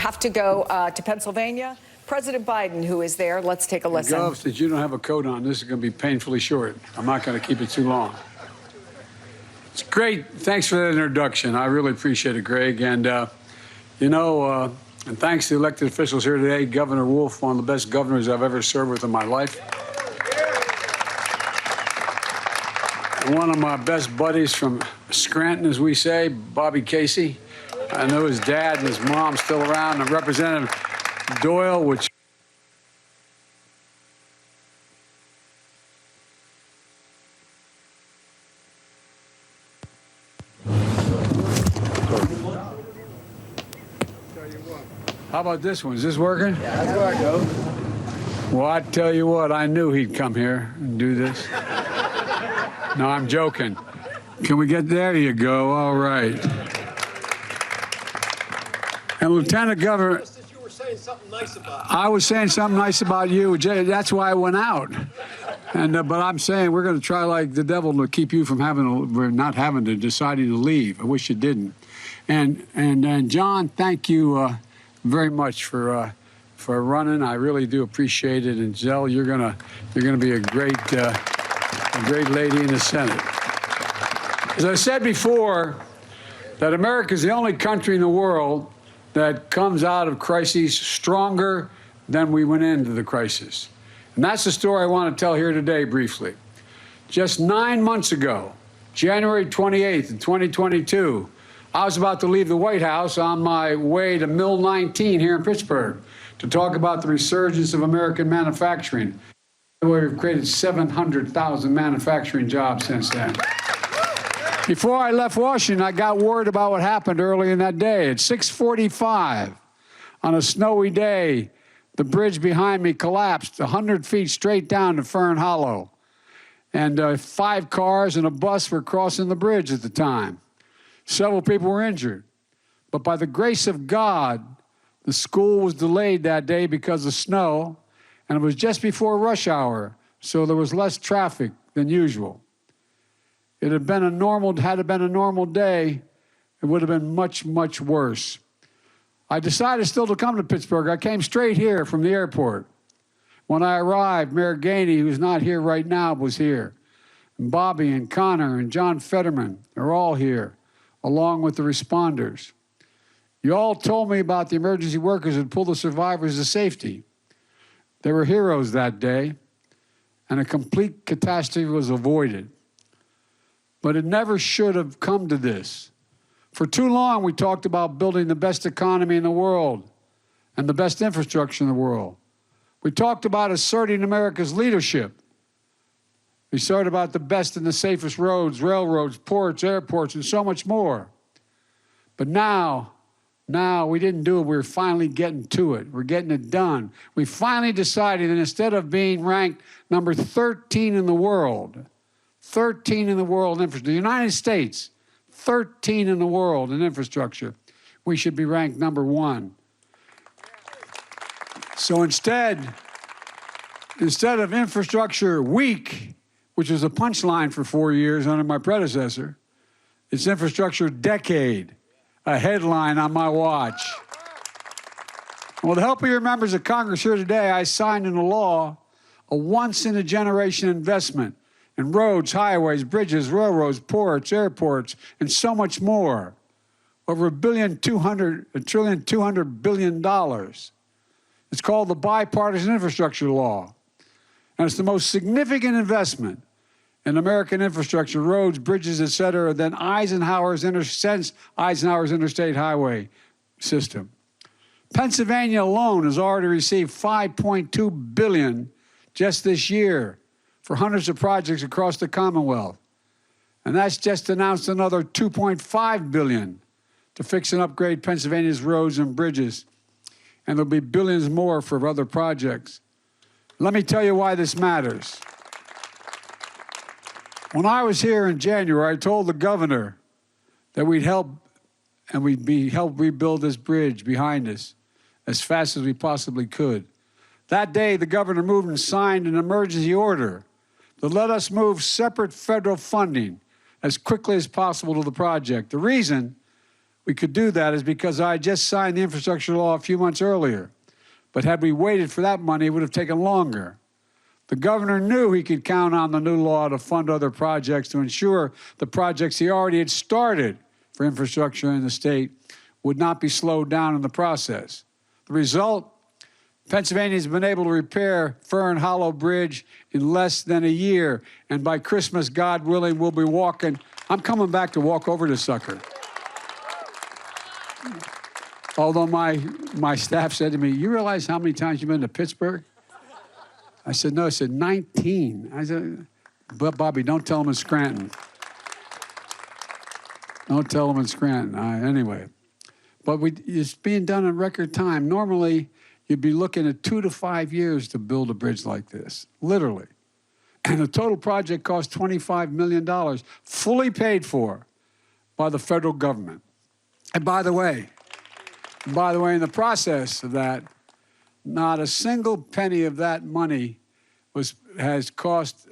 have to go to Pennsylvania. President Biden, who is there, let's take a listen. Gov, since you don't have a coat on, this is going to be painfully short. I'm not going to keep it too long. It's great. Thanks for that introduction. I really appreciate it, Greg. And, and thanks to the elected officials here today, Governor Wolf, one of the best governors I've ever served with in my life. And one of my best buddies from Scranton, as we say, Bobby Casey. I know his dad and his mom still around, and Representative Doyle, which how about this one? Is this working? Yeah, that's where I go. Well, I tell you what, I knew he'd come here and do this. No, I'm joking. Can we get there? You go. All right. And Lieutenant Governor, You were saying something nice about I was saying something nice about you, Jay. That's why I went out. And but I'm saying we're going to try like the devil to keep you from deciding to leave. I wish you didn't. And John, thank you very much for running. I really do appreciate it. And Zell, you're gonna be a great lady in the Senate. As I said before, that America is the only country in the world that comes out of crises stronger than we went into the crisis. And that's the story I want to tell here today briefly. Just 9 months ago, January 28th, 2022, I was about to leave the White House on my way to Mill 19 here in Pittsburgh to talk about the resurgence of American manufacturing. We've created 700,000 manufacturing jobs since then. Before I left Washington, I got word about what happened early in that day. At 6:45, on a snowy day, the bridge behind me collapsed 100 feet straight down to Fern Hollow. And 5 cars and a bus were crossing the bridge at the time. Several people were injured. But by the grace of God, the school was delayed that day because of snow, and it was just before rush hour, so there was less traffic than usual. Had it been a normal day, it would have been much, much worse. I decided still to come to Pittsburgh. I came straight here from the airport. When I arrived, Mayor Gainey, who's not here right now, was here. And Bobby and Connor and John Fetterman are all here, along with the responders. You all told me about the emergency workers that pulled the survivors to safety. They were heroes that day, and a complete catastrophe was avoided. But it never should have come to this. For too long, we talked about building the best economy in the world and the best infrastructure in the world. We talked about asserting America's leadership. We talked about the best and the safest roads, railroads, ports, airports, and so much more. But now we didn't do it. We're finally getting to it. We're getting it done. We finally decided that instead of being ranked number 13 in the world, 13 in the world in infrastructure, the United States, 13 in the world in infrastructure, we should be ranked number 1. So instead of infrastructure week, which was a punchline for 4 years under my predecessor, it's infrastructure decade, a headline on my watch. With the help of your members of Congress here today, I signed into law a once-in-a-generation investment in roads, highways, bridges, railroads, ports, airports, and so much more. Over $1.2 trillion. It's called the bipartisan infrastructure law. And it's the most significant investment in American infrastructure, roads, bridges, et cetera, than since Eisenhower's interstate highway system. Pennsylvania alone has already received $5.2 billion just this year for hundreds of projects across the Commonwealth. And that's just announced another $2.5 billion to fix and upgrade Pennsylvania's roads and bridges. And there'll be billions more for other projects. Let me tell you why this matters. When I was here in January, I told the governor that we'd help rebuild this bridge behind us as fast as we possibly could. That day, the governor moved and signed an emergency order that let us move separate federal funding as quickly as possible to the project. The reason we could do that is because I just signed the infrastructure law a few months earlier. But had we waited for that money, it would have taken longer. The governor knew he could count on the new law to fund other projects to ensure the projects he already had started for infrastructure in the state would not be slowed down in the process. The result, Pennsylvania's been able to repair Fern Hollow Bridge in less than a year, and by Christmas, God willing, we'll be walking. I'm coming back to walk over this sucker. Although my staff said to me, you realize how many times you've been to Pittsburgh? I said, no. I said, 19. I said, but Bobby, don't tell them in Scranton. Don't tell them in Scranton. Anyway, but it's being done in record time. Normally, you'd be looking at 2 to 5 years to build a bridge like this, literally. And the total project cost $25 million, fully paid for by the federal government. And by the way, in the process of that, not a single penny of that money has cost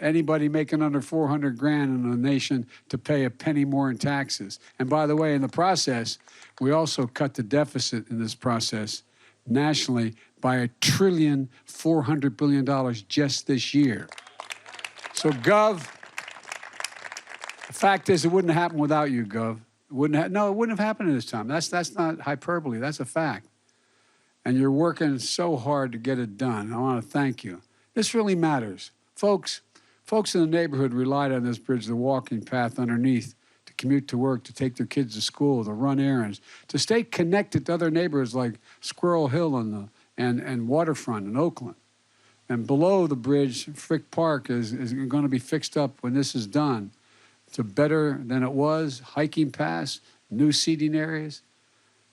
anybody making under 400 grand in the nation to pay a penny more in taxes. And by the way, in the process, we also cut the deficit in this process nationally by $1.4 trillion just this year. So, Gov, the fact is, it wouldn't have happened without you, Gov. It wouldn't have happened at this time. That's not hyperbole. That's a fact. And you're working so hard to get it done. I want to thank you. This really matters. Folks in the neighborhood relied on this bridge, the walking path underneath, to commute to work, to take their kids to school, to run errands, to stay connected to other neighborhoods like Squirrel Hill and Waterfront in Oakland. And below the bridge, Frick Park is going to be fixed up when this is done to better than it was, hiking paths, new seating areas.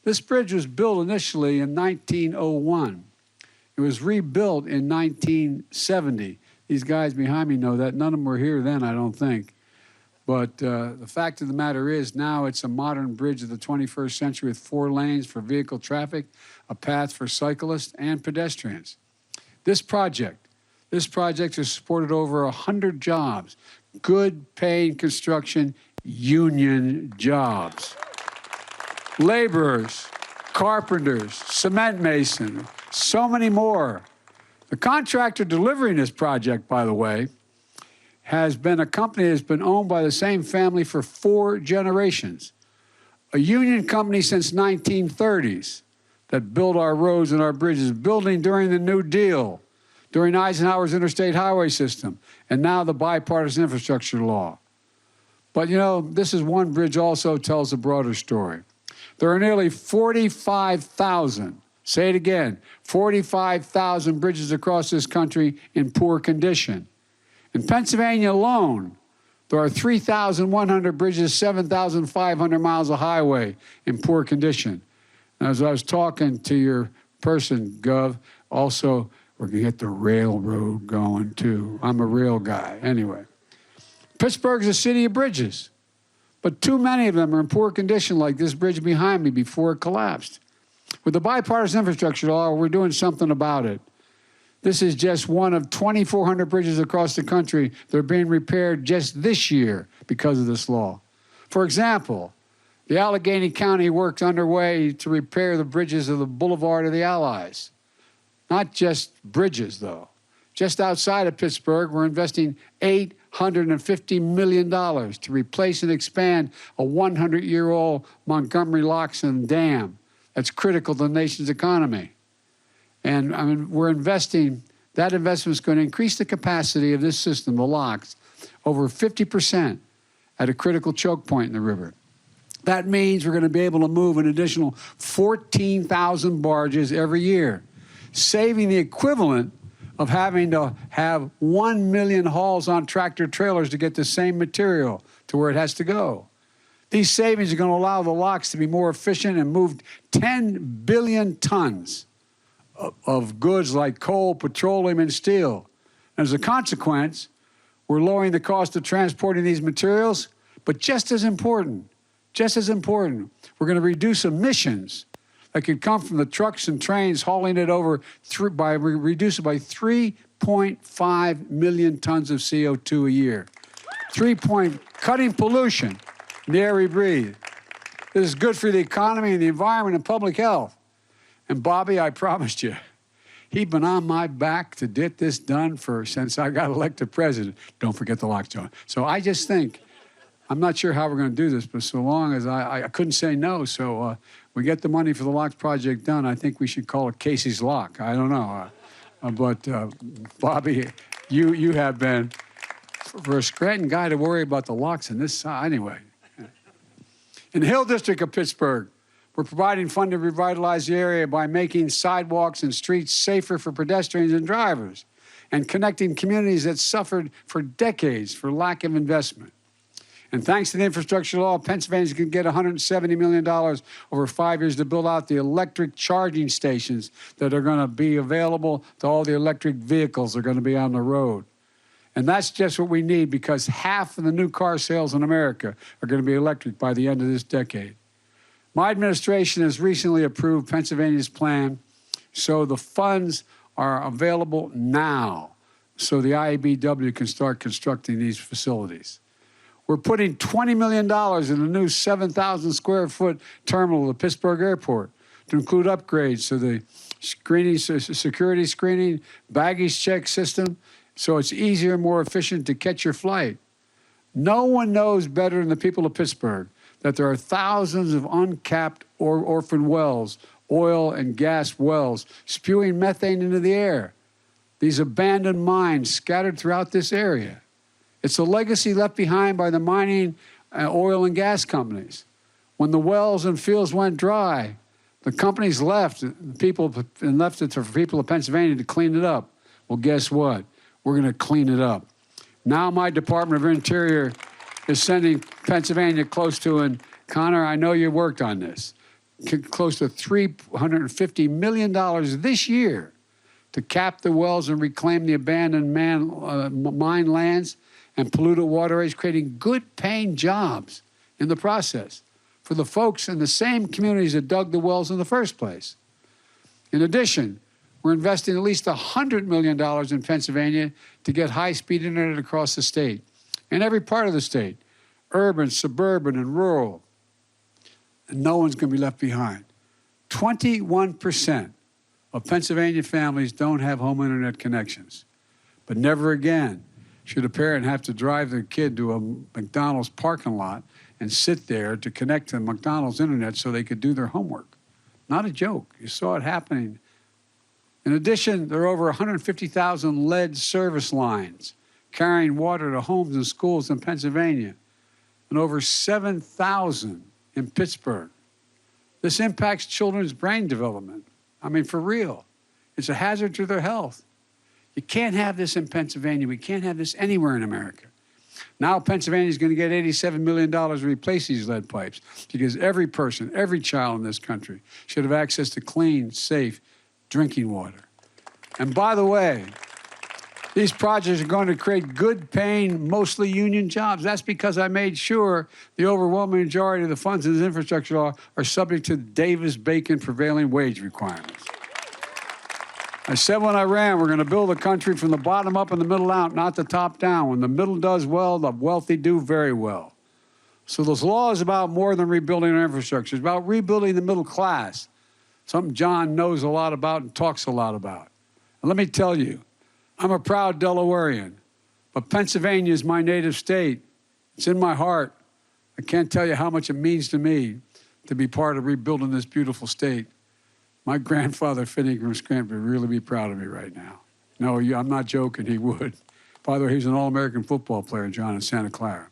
This bridge was built initially in 1901. It was rebuilt in 1970. These guys behind me know that. None of them were here then, I don't think. But the fact of the matter is now it's a modern bridge of the 21st century with 4 lanes for vehicle traffic, a path for cyclists and pedestrians. This project has supported over 100 jobs, good paying construction union jobs. Laborers, carpenters, cement masons, so many more. The contractor delivering this project, by the way, has been a company that's been owned by the same family for 4 generations. A union company since 1930s that built our roads and our bridges, building during the New Deal, during Eisenhower's interstate highway system, and now the bipartisan infrastructure law. But you know, this is one bridge also tells a broader story. There are nearly 45,000, say it again, 45,000 bridges across this country in poor condition. In Pennsylvania alone, there are 3,100 bridges, 7,500 miles of highway in poor condition. And as I was talking to your person, Gov, also, we're going to get the railroad going, too. I'm a rail guy. Anyway, Pittsburgh's a city of bridges, but too many of them are in poor condition, like this bridge behind me before it collapsed. With the bipartisan infrastructure law, we're doing something about it. This is just one of 2,400 bridges across the country that are being repaired just this year because of this law. For example, the Allegheny County work's underway to repair the bridges of the Boulevard of the Allies. Not just bridges, though. Just outside of Pittsburgh, we're investing $850 million to replace and expand a 100-year-old Montgomery Loxton Dam that's critical to the nation's economy. And I mean, we're investing, that investment is going to increase the capacity of this system, the locks, over 50% at a critical choke point in the river. That means we're going to be able to move an additional 14,000 barges every year, saving the equivalent of having to have 1 million hauls on tractor trailers to get the same material to where it has to go. These savings are going to allow the locks to be more efficient and move 10 billion tons of goods like coal, petroleum, and steel. As a consequence, we're lowering the cost of transporting these materials, but just as important, we're going to reduce emissions that could come from the trucks and trains hauling it over reduce it by 3.5 million tons of CO2 a year. Cutting pollution in the air we breathe. This is good for the economy and the environment and public health. And Bobby, I promised you, he's been on my back to get this done since I got elected president. Don't forget the locks, John. So I just think, I'm not sure how we're going to do this, but so long as I couldn't say no, so we get the money for the locks project done, I think we should call it Casey's Lock. I don't know. But Bobby, you have been, for a Scranton guy to worry about the locks in this side, anyway. In the Hill District of Pittsburgh, we're providing funding to revitalize the area by making sidewalks and streets safer for pedestrians and drivers and connecting communities that suffered for decades for lack of investment. And thanks to the infrastructure law, Pennsylvania's going to get $170 million over 5 years to build out the electric charging stations that are going to be available to all the electric vehicles that are going to be on the road. And that's just what we need, because half of the new car sales in America are going to be electric by the end of this decade. My administration has recently approved Pennsylvania's plan, so the funds are available now so the IABW can start constructing these facilities. We're putting $20 million in a new 7,000 square foot terminal at the Pittsburgh Airport to include upgrades to the security screening, baggage check system, so it's easier and more efficient to catch your flight. No one knows better than the people of Pittsburgh that there are thousands of uncapped or orphan wells, oil and gas wells, spewing methane into the air. These abandoned mines scattered throughout this area. It's a legacy left behind by the mining oil and gas companies. When the wells and fields went dry, the companies left, and left it for people of Pennsylvania to clean it up. Well, guess what? We're going to clean it up. Now my Department of Interior is sending Pennsylvania close to, and Connor, I know you worked on this, close to $350 million this year to cap the wells and reclaim the abandoned mine lands and polluted waterways, creating good-paying jobs in the process for the folks in the same communities that dug the wells in the first place. In addition, we're investing at least $100 million in Pennsylvania to get high-speed internet across the state, in every part of the state, urban, suburban, and rural. And no one's going to be left behind. 21% of Pennsylvania families don't have home internet connections. But never again should a parent have to drive their kid to a McDonald's parking lot and sit there to connect to McDonald's internet so they could do their homework. Not a joke. You saw it happening. In addition, there are over 150,000 lead service lines carrying water to homes and schools in Pennsylvania, and over 7,000 in Pittsburgh. This impacts children's brain development. I mean, for real. It's a hazard to their health. You can't have this in Pennsylvania. We can't have this anywhere in America. Now Pennsylvania is going to get $87 million to replace these lead pipes, because every person, every child in this country should have access to clean, safe drinking water. And by the way, these projects are going to create good-paying, mostly union jobs. That's because I made sure the overwhelming majority of the funds in this infrastructure law are subject to Davis-Bacon prevailing wage requirements. I said when I ran, we're going to build a country from the bottom up and the middle out, not the top down. When the middle does well, the wealthy do very well. So this law is about more than rebuilding our infrastructure. It's about rebuilding the middle class, something John knows a lot about and talks a lot about. And let me tell you, I'm a proud Delawarean, but Pennsylvania is my native state. It's in my heart. I can't tell you how much it means to me to be part of rebuilding this beautiful state. My grandfather, Finney from Scranton, would really be proud of me right now. No, I'm not joking, he would. By the way, he's an All-American football player, John, in Santa Clara.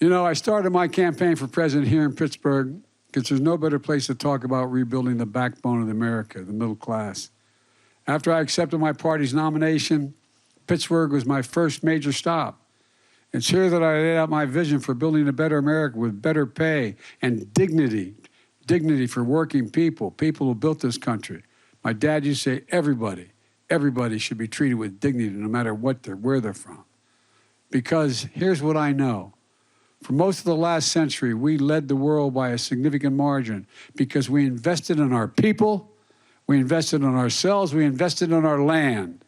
You know, I started my campaign for president here in Pittsburgh because there's no better place to talk about rebuilding the backbone of America, the middle class. After I accepted my party's nomination, Pittsburgh was my first major stop. It's here that I laid out my vision for building a better America with better pay and dignity for working people, people who built this country. My dad used to say, everybody should be treated with dignity no matter where they're from. Because here's what I know. For most of the last century, we led the world by a significant margin because we invested in our people, we invested in ourselves, we invested in our land.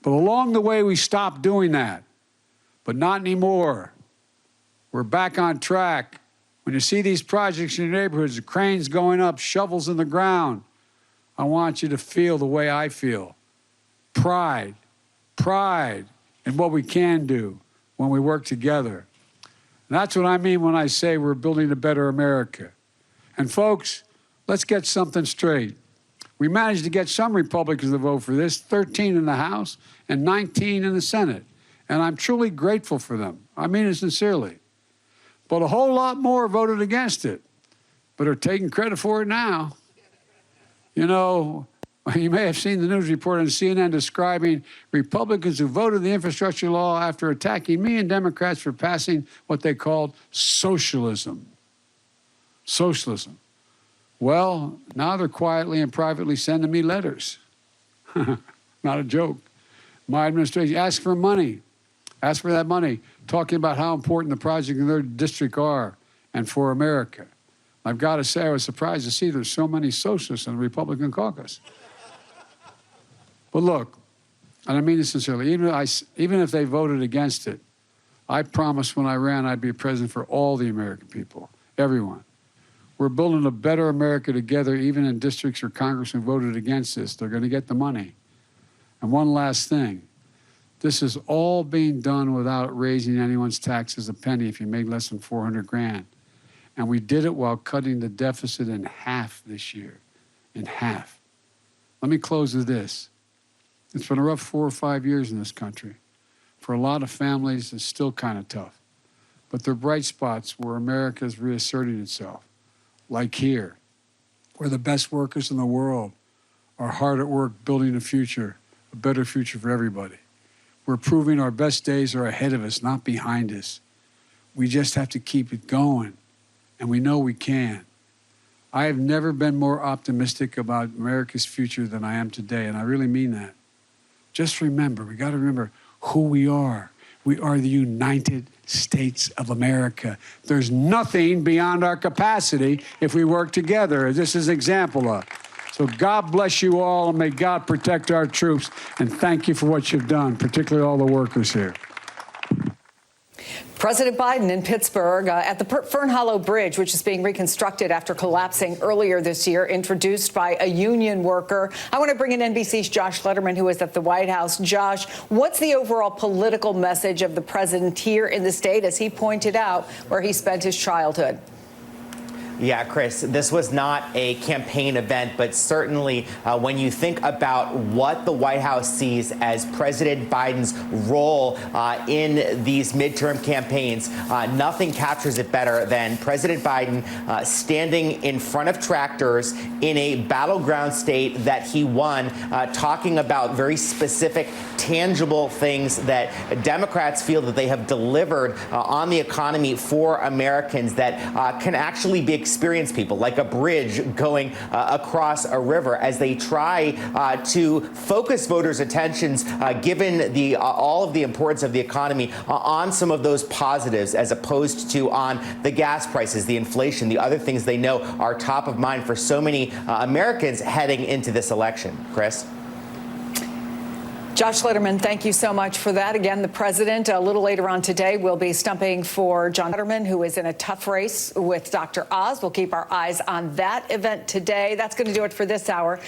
But along the way, we stopped doing that. But not anymore. We're back on track. When you see these projects in your neighborhoods, the cranes going up, shovels in the ground, I want you to feel the way I feel. Pride in what we can do when we work together. And that's what I mean when I say we're building a better America. And folks, let's get something straight. We managed to get some Republicans to vote for this, 13 in the House and 19 in the Senate. And I'm truly grateful for them. I mean it sincerely. But a whole lot more voted against it, but are taking credit for it now. You know, you may have seen the news report on CNN describing Republicans who voted the infrastructure law after attacking me and Democrats for passing what they called socialism. Socialism. Well, now they're quietly and privately sending me letters. Not a joke. My administration asked for money. Asked for that money, talking about how important the projects in their district are and for America. I've got to say, I was surprised to see there's so many socialists in the Republican caucus. But look, and I mean this sincerely, even if they voted against it, I promised when I ran I'd be president for all the American people, everyone. We're building a better America together, even in districts or congressmen voted against this. They're going to get the money. And one last thing. This is all being done without raising anyone's taxes a penny if you made less than 400 grand. And we did it while cutting the deficit in half this year, in half. Let me close with this. It's been a rough 4 or 5 years in this country. For a lot of families, it's still kind of tough. But there are bright spots where America is reasserting itself, like here, where the best workers in the world are hard at work building a future, a better future for everybody. We're proving our best days are ahead of us, not behind us. We just have to keep it going, and we know we can. I have never been more optimistic about America's future than I am today, and I really mean that. Just remember, we got to remember who we are. We are the United States of America. There's nothing beyond our capacity if we work together, as this is an example of. So God bless you all, and may God protect our troops. And thank you for what you've done, particularly all the workers here. President Biden in Pittsburgh at the Fern Hollow Bridge, which is being reconstructed after collapsing earlier this year, introduced by a union worker. I want to bring in NBC's Josh Letterman, who is at the White House. Josh, what's the overall political message of the president here in the state, as he pointed out, where he spent his childhood? Yeah, Chris, this was not a campaign event, but certainly when you think about what the White House sees as President Biden's role in these midterm campaigns, nothing captures it better than President Biden standing in front of tractors in a battleground state that he won, talking about very specific, tangible things that Democrats feel that they have delivered on the economy for Americans that can actually be experienced people, like a bridge going across a river, as they try to focus voters' attentions, given all of the importance of the economy, on some of those positives, as opposed to on the gas prices, the inflation, the other things they know are top of mind for so many Americans heading into this election. Chris? Josh Letterman, thank you so much for that. Again, the president, a little later on today, will be stumping for John Letterman, who is in a tough race with Dr. Oz. We'll keep our eyes on that event today. That's going to do it for this hour.